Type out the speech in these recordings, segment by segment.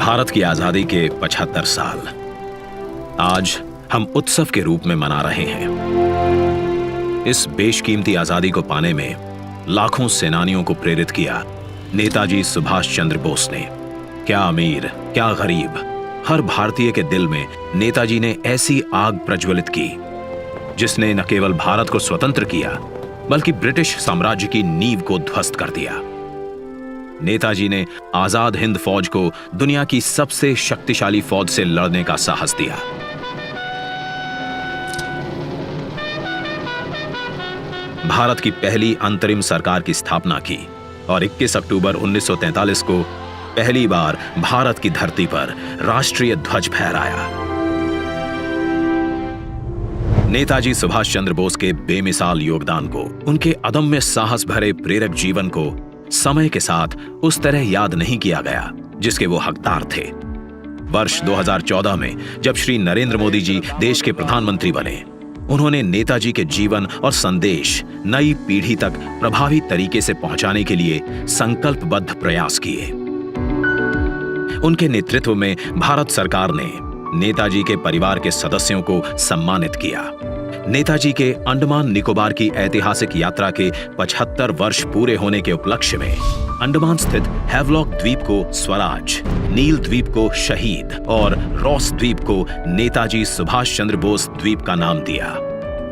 भारत की आजादी के 75 साल आज हम उत्सव के रूप में मना रहे हैं। इस बेशकीमती आजादी को पाने में लाखों सेनानियों को प्रेरित किया नेताजी सुभाष चंद्र बोस ने। क्या अमीर, क्या गरीब, हर भारतीय के दिल में नेताजी ने ऐसी आग प्रज्वलित की जिसने न केवल भारत को स्वतंत्र किया बल्कि ब्रिटिश साम्राज्य की नींव को ध्वस्त कर दिया। नेताजी ने आजाद हिंद फौज को दुनिया की सबसे शक्तिशाली फौज से लड़ने का साहस दिया। भारत की पहली अंतरिम सरकार की स्थापना की और 21 अक्टूबर 1943 को पहली बार भारत की धरती पर राष्ट्रीय ध्वज फहराया। नेताजी सुभाष चंद्र बोस के बेमिसाल योगदान को, उनके अदम्य साहस भरे प्रेरक जीवन को समय के साथ उस तरह याद नहीं किया गया जिसके वो हकदार थे। वर्ष 2014 में जब श्री नरेंद्र मोदी जी देश के प्रधानमंत्री बने, उन्होंने नेताजी के जीवन और संदेश नई पीढ़ी तक प्रभावी तरीके से पहुंचाने के लिए संकल्पबद्ध प्रयास किए। उनके नेतृत्व में भारत सरकार ने नेताजी के परिवार के सदस्यों को सम्मानित किया। नेताजी के अंडमान निकोबार की ऐतिहासिक यात्रा के 75 वर्ष पूरे होने के उपलक्ष्य में अंडमान स्थित हैवलॉक द्वीप को स्वराज, नील द्वीप को शहीद और रॉस द्वीप को नेताजी सुभाष चंद्र बोस द्वीप का नाम दिया।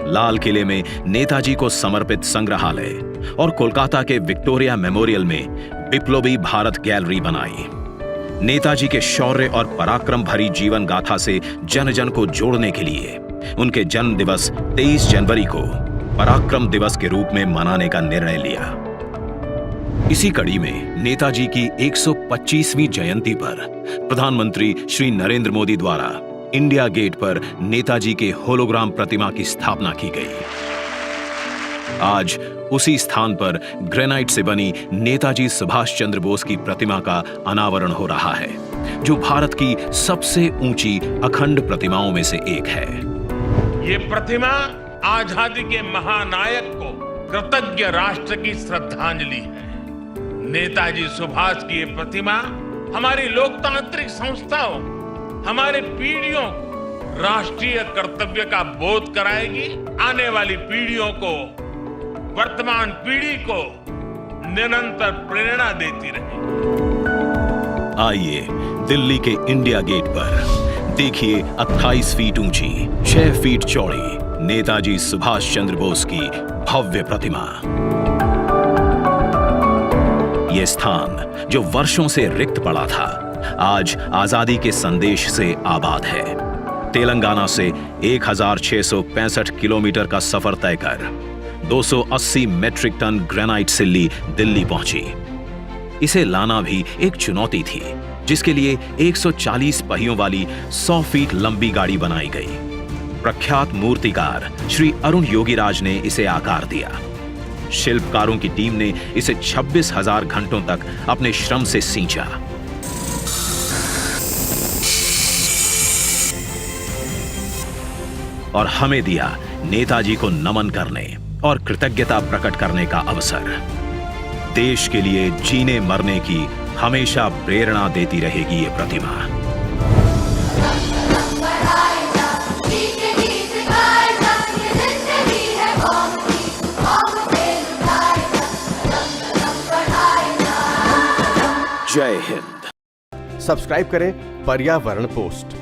लाल किले में नेताजी को समर्पित संग्रहालय और कोलकाता के विक्टोरिया मेमोरियल में बिप्लोबी भारत गैलरी बनाई। नेताजी के शौर्य और पराक्रम भरी जीवन गाथा से जन जन को जोड़ने के लिए उनके जन्म दिवस 23 जनवरी को पराक्रम दिवस के रूप में मनाने का निर्णय लिया। इसी कड़ी में नेताजी की 125वीं जयंती पर प्रधानमंत्री श्री नरेंद्र मोदी द्वारा इंडिया गेट पर नेताजी के होलोग्राम प्रतिमा की स्थापना की गई। आज उसी स्थान पर ग्रेनाइट से बनी नेताजी सुभाष चंद्र बोस की प्रतिमा का अनावरण हो रहा है, जो भारत की सबसे ऊंची अखंड प्रतिमाओं में से एक है। ये प्रतिमा आजादी के महानायक को कृतज्ञ राष्ट्र की श्रद्धांजलि है। नेताजी सुभाष की ये प्रतिमा हमारी लोकतांत्रिक संस्थाओं, हमारे पीढ़ियों को राष्ट्रीय कर्तव्य का बोध कराएगी। आने वाली पीढ़ियों को, वर्तमान पीढ़ी को निरंतर प्रेरणा देती रहेगी। आइए दिल्ली के इंडिया गेट पर देखिए 28 फीट ऊंची, 6 फीट चौड़ी नेताजी सुभाष चंद्र बोस की भव्य प्रतिमा। यह स्थान जो वर्षों से रिक्त पड़ा था, आज आजादी के संदेश से आबाद है। तेलंगाना से 1665 किलोमीटर का सफर तय कर 280 मेट्रिक टन ग्रेनाइट सिल्ली दिल्ली पहुंची। इसे लाना भी एक चुनौती थी, जिसके लिए 140 पहियों वाली 100 फीट लंबी गाड़ी बनाई गई। प्रख्यात मूर्तिकार श्री अरुण योगीराज ने इसे आकार दिया। शिल्पकारों की टीम ने इसे 26,000 घंटों तक अपने श्रम से सींचा। और हमें दिया नेताजी को नमन करने और कृतज्ञता प्रकट करने का अवसर। देश के लिए जीने मरने की हमेशा प्रेरणा देती रहेगी ये प्रतिमा। जय हिंद। सब्सक्राइब करें पर्यावरण पोस्ट।